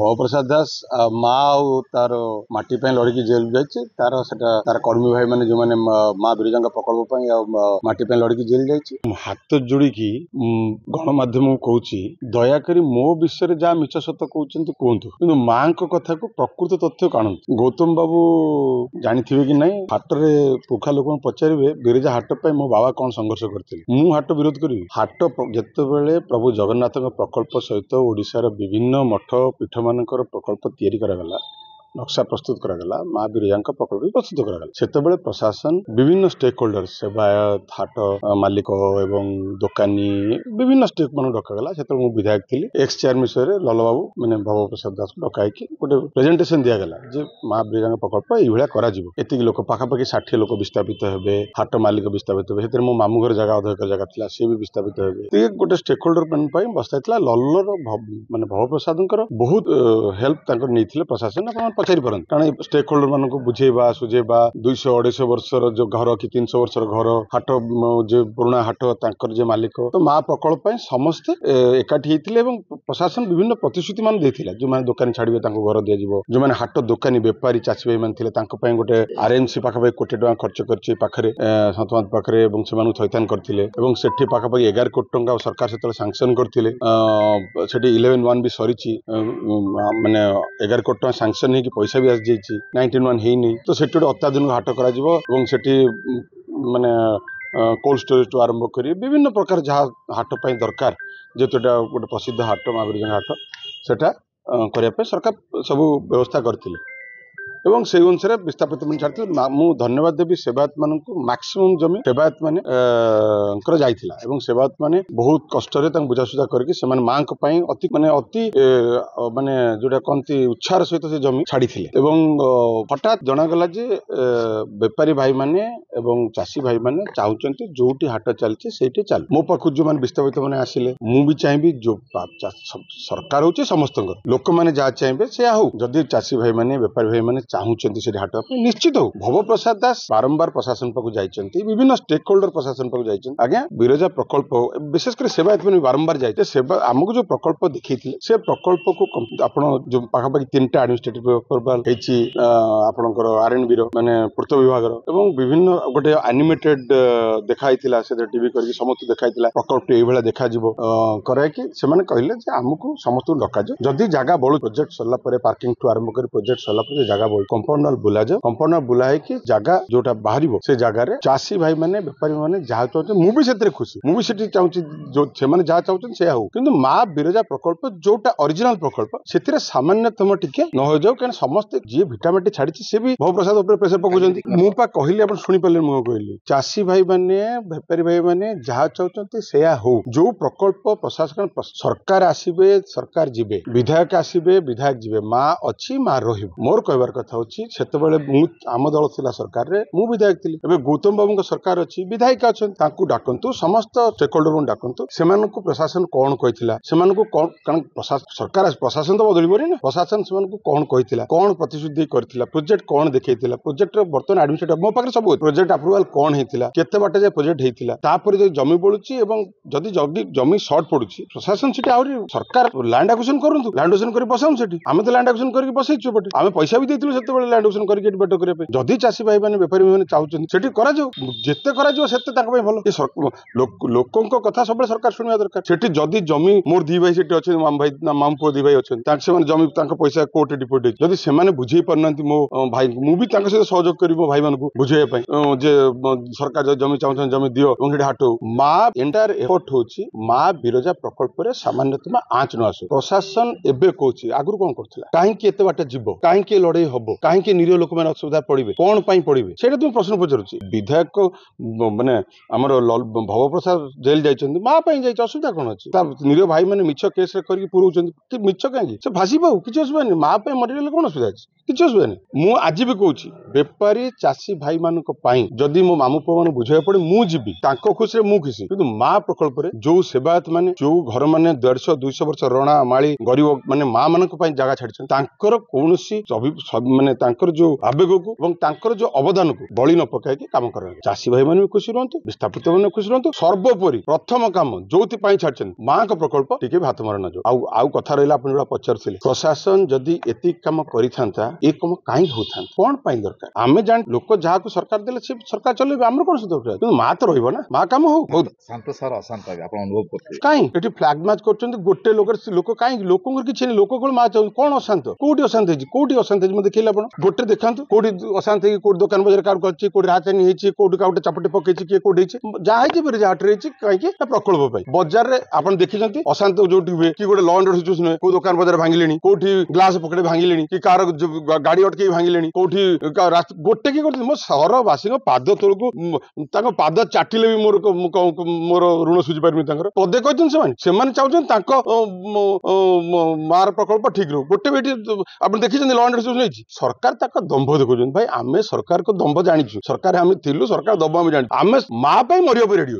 भवप्रसाद दास माँ आउ तार माटी लड़की जेल जाइए तार तार कर्मी भाई मैंने जो मैंने माँ बिरजा प्रकल्प माटी लड़की जेल जाइए हाथ जोड़ी गणमाध्यम कहूँ दयाकोरी मो विषय जहाँ मिछ सत कहते कहतु कि माँ कथा को प्रकृत तथ्य काणु गौतम बाबू जानी कि नहीं हाट में पुखा लोक पचारे बिरजा हाट पर मो बाबा कौन संघर्ष करते मु हाट विरोध करी हाट जिते प्रभु जगन्नाथ प्रकल्प सहित ओडिशार विभिन्न मठ पीठ मानकर प्रकल्प तैयारी करागला नक्शा प्रस्तुत करागला माँ बिरजा प्रकल्प प्रस्तुत करागला सेतेबेले प्रशासन विभिन्न स्टेक होल्डर सेवायत हाट मालिक एवं दोकानी विभिन्न स्टेक मान डकागला से विधायक थी एक्स चेयर विषय ललबाबू मैंने भव प्रसाद दास को डकाई गोटे प्रेजेंटेशन दिगला जे माँ बिरजा प्रकल्प ये लोक पाखापाखि 60 लोक विस्थापित हे हाट मालिक विस्थापित हे मो मामू घर जगह अध एकर जगह था सी भी विस्थापित हे गोटे स्टेक होल्डर मान बसता लल्लर मानने भव प्रसाद बहुत हेल्प नहीं प्रशासन पचारि पारन कारण स्टेक होल्डर मान बुझेबा सुझेबा 200-250 वर्षर जो घर कि 300 वर्षर घर हाट जो पुराना हाट तांकर जे मालिक तो माँ प्रकल्प समस्ते एकाठी होते प्रशासन विभिन्न प्रतिश्रुति मान देथिला जो माने दुकान छाड़िबे तांको घर दिया जिवो जो माने हाट दुकानी व्यापारी चाषी भाई मान थिले तांको पय गोटे आरएमसी पाखापाखि कोटी टका खर्च करछि पाखरे सतमात पाखरे एवं सेमानु थैथान करथिले एवं सेठी पाखापाखि 11 कोटी टका सरकार सेतले सैंक्शन करथिले सेठी 11-1 भी सरीछि माने 11 कोटी टका सैंक्शन हे कि पैसा भी आसी जाइछि 19-1 हेइनी तो सेठी गोटे अत्याधुनिक हाट करा जिवो एवं सेठी माने कोल्ड स्टोरेज टू आरंभ करी विभिन्न प्रकार जहाँ हाट पाई दरकार जेहेतु गोटे प्रसिद्ध हाट माँ बिरजा हाट सेटा करने सरकार सब व्यवस्था करथिले एवं से अनुसार विस्थापित मन छाड़ते मु धन्यवाद देवी सेवायत मान मैक्सिमम जमी सेवायत मान जाइथिला एवं सेवायत माने बहुत कष्ट बुझासुझा करके से माँ अति माने अति माने जोटा कहती उत्साह सहित से जमी छाड़ी एवं हठात जनागला जे बेपारी भाई माने एवं चाषी भाई माने चाहते जोटी हाट चलती से चल मो पाखु जो मैंने विस्थापित मैंने आसिले मु भी चाहिए जो सरकार हूँ समस्त लोक मैंने जहाँ चाहिए से हो जदि चाषी भाई माने बेपारी भाई माने चाहूँ से हाट निश्चित हो भव प्रसाद दास बारंबार प्रशासन पाक जाइए विभिन्न स्टेक होल्डर प्रशासन पाक जाइए आज्ञा बिरजा प्रकल्प विशेषकर सेवायत मैंने बारंबार जाइए सेवा आमको जो प्रकल्प देखी से प्रकल्प को आपण जो पाखापाखि 3टा एडमिनिस्ट्रेटिव अप्रूवाल आपणकर आरएनबी माने पूर्त विभाग एवं विभिन्न गोटे एनिमेटेड देखाई से टीवी कर समस्त देखाई प्रकल्प ये देखा कराई से कहले आमको समस्त डक जदि जगह बड़ू प्रोजेक्ट सरला पार्किंग ठू आरंभ कर प्रोजेक्ट सरला जगह कंपाउंड वाल बुला जाओ कंपाउंड वाल बुला है जगह जोटा बाहर से जगार चाषी भाई मैंने बेपारी मैंने जहाँ चाहते मुझे खुशी मुझे चाहूँगी जो से जहाँ चाहते से हो कि माँ बिरजा प्रकल्प जोटा ओरिजिनल प्रकल्प से सामान्यतम टिके न हो जाओ कहीं समस्त जी भिटामिटी छाड़ी सी भी भव प्रसाद प्रेसर पकाउंट मुझे कहली आप शुणी पारे मुझे कहली चाषी भाई मैंने बेपारी भाई मैंने जहाँ चाहते से हो जो प्रकल्प प्रशासन सरकार आसबे सरकार जीवे विधायक आसबे विधायक जीवे माँ अच्छी माँ रही मोर कहबार कथा होची सेतेबेले आम दल थिला सरकार रे मु विधायक थिली एबे गौतम बाबू का सरकार अछि विधायक अछन ताकू डाकंतु समस्त स्टेक होल्डर को डाकंतु सेमान को प्रशासन कोन कहिथिला सेमान को कोन कारण सरकार प्रशासन तो बदलिबो रे ना प्रशासन सेमान को कोन कहिथिला कोन प्रतिश्रुति करथिला प्रोजेक्ट कोन देखैथिला प्रोजेक्ट रो बर्तन एडमिनिस्ट्रेटिव मो पाखरे सब प्रोजेक्ट अप्रूवल कोन हेथिला केते बाटे जे प्रोजेक्ट हेथिला तापर जे जमी बळुची एवं जदी जमी शॉर्ट पडुची प्रशासन सिटी आउरी सरकार लैंड एक्विजिशन करंतु लैंड एक्विजिशन करी बसाम सिटी आमे तो लैंड एक्विजिशन करके बसैछु बटे आमे पैसा भी देथिलु सेतेबेले लैंड एक्विजिशन करके बेट करे जदि चाषी भाई माने बेपारी माने चाहउछन सेठी करा जो जेते करा जो सेते ताक भाई भलो लोकंको कथा सब सरकार सुनिया दरकार सेठी जदि जमी मोर दी भाई सेठी अछि माम भाई ना माम पो दी भाई अछन ताक से माने जमी ताक पैसा कोर्ट डिपोजिट जदि से माने बुझी परनंती मो भाई मु भी ताक से सहयोग करी मो भाई मान को बुझे पई जे सरकार जो जमी चाहउछन जमी दियो ओंगडी हाटो मा एंटायर एफर्ट होछि मा बिरजा प्रकल्प रे सामान्यतम आंच न आसु प्रशासन एबे कहछि आगुर कोन करथिला काहे कि एते बाटे जीवो काहे कि लड़ाई हबो काहे कि निरीह लोक माने असुविधा पड़िबे कोन पई पड़िबे सेटा तुम प्रश्न पचरुछि विधायक माने हमर भव प्रसाद जेल जाइछन मा पई जाइछ असुविधा कोन अछि ता निरीह भाई माने मिछ केस रे करके पुरउछन कि मिछ काहे से भासी पाउ किछ असुविधा नै मा पई मरिले कोन असुविधा अछि किछ असुविधा नै मु आज भी कहूछि बेपारी चाषी भाई मानक पई जदि मो मामू पो माने बुझाय पड़े मु जिबी तांको खुशी रे मु खुशी किंतु मा प्रकल्प रे जो सेवायत माने जो घर माने 150-200 वर्ष रणा माली गरीब माने मा मानक पई जगह छाडिछन तांकर कोनोसी ମାନେ ତାଙ୍କର ଯୋଉ ଆବେଗକୁ ଏବଂ ତାଙ୍କର ଯୋଉ ଅବଦାନକୁ ବଳି ନ ପକାଇକି କାମ କରାଯାଏ। ଚାଷୀ ଭାଇ ମାନେ ବି ଖୁସି ରୁହନ୍ତୁ, ବିସ୍ଥାପିତ ମାନେ ଖୁସି ରୁହନ୍ତୁ। ସର୍ବୋପରି ପ୍ରଥମ କାମ ଯୋଉଥିପାଇଁ ଛାଡିଛନ୍ତି ମାଙ୍କ ପ୍ରକଳ୍ପ ଟିକେ ବି ହାତ ମାର ନ ଯାଉ। ଆଉ କଥା ରହିଲା ଆପଣ ଯୋଉଟା ପଚାରୁଥିଲେ, ପ୍ରଶାସନ ଯଦି ଏତିକି କାମ କରିଥାନ୍ତା ଏ କାମ କାହିଁକି ହଉଥାନ୍ତା, କଣ ପାଇଁ ଦରକାର? ଆମେ ଜାଣି ଲୋକ ଯାହାକୁ ସରକାର ଦେଲେ ସେ ସରକାର ଚଲେଇବେ, ଆମର କଣ ଦରକାର? କିନ୍ତୁ ମା ତ ରହିବ ନା, ମା କାମ ହଉ। ଶାନ୍ତ ସାର୍ ଅଶାନ୍ତ ଆପଣ ଅନୁଭବ କରୁଥିବେ କାହିଁ ଏଠି ଫ୍ଲାଗ ମ୍ୟାଚ୍ କରୁଛନ୍ତି ଗୋଟେ ଲୋକ କାହିଁକି? ଲୋକଙ୍କର କିଛି ନାହିଁ, ଲୋକ କଣ ମା ଚାହୁଁଛନ୍ତି? କଣ ଅଶାନ୍ତ? କୋଉଠି ଅଶାନ୍ତ ହେଇଛି? କୋଉଠି ଅଶାନ୍ତ ହେଇଛି ମତେ ଦେଖେଇଲେ ଆପଣ ଗୋଟେ ଦେଖାନ୍ତୁ। କୋଉଠି ଅଶାନ୍ତ ହେଇକି କୋଉଠି ଦୋକାନ ବଜାର କାହାକୁ କରିଛି, କୋଉଠି ରାଜଧାନୀ ହେଇଛି, କୋଉଠି କାଉଟେ ଚାପଟି ପକେଇଛି, କିଏ କୋଉଠି ହେଇଛି, ଯାହା ହେଇଛି ଯାହାଟେ ହେଇଛି କାହିଁକି ନା ପ୍ରକଳ୍ପ ପାଇଁ। ବଜାରରେ ଆପଣ ଦେଖିଛନ୍ତି ଅଶାନ୍ତ ଯୋଉଠି ହୁଏ କି ଗୋଟେ ଲ ଆଣ୍ଡ ଅର୍ଡର ସିଚୁଏସନ ହୁଏ, କୋଉ ଦୋକାନ ବଜାର ଭାଙ୍ଗିଲେଣି, କୋଉଠି ଗ୍ଲାସ ପକେଟ ଭାଙ୍ଗିଲେଣି, କି କାର ଗାଡି ଅଟକେଇ ଭାଙ୍ଗିଲେଣି, କୋଉଠି ଗୋଟେ କି କରୁଛନ୍ତି। ମୋ ସହରବାସୀଙ୍କ ପାଦ ତଳକୁ ତାଙ୍କ ପାଦ ଚାଟିଲେ ବି ମୋର ଋଣ ସୁଝି ପାରିବି ତାଙ୍କର ପଦେ କହିଛନ୍ତି। ସେମାନେ ଚାହୁଁଛନ୍ତି ତାଙ୍କ ମାର ପ୍ରକଳ୍ପ ଠିକ ରହୁ। ଗୋଟେ ବି ଏଠି ଆପଣ ଦେଖିଛନ୍ତି ଲ ଆଣ୍ଡ ଅର୍ଡର ହେଇଛି। ସରକାର ତାଙ୍କ ଦମ୍ଭ ଦେଖୁଛନ୍ତି। ଭାଇ ଆମେ ସରକାରଙ୍କ ଦମ୍ଭ ଜାଣିଛୁ, ସରକାର ଆମେ ଥିଲୁ, ସରକାର ଦମ୍ଭ ଆମେ ଜାଣିଛୁ। ଆମେ ମା ପାଇଁ ମରିବା ପାଇଁ ରେଡି।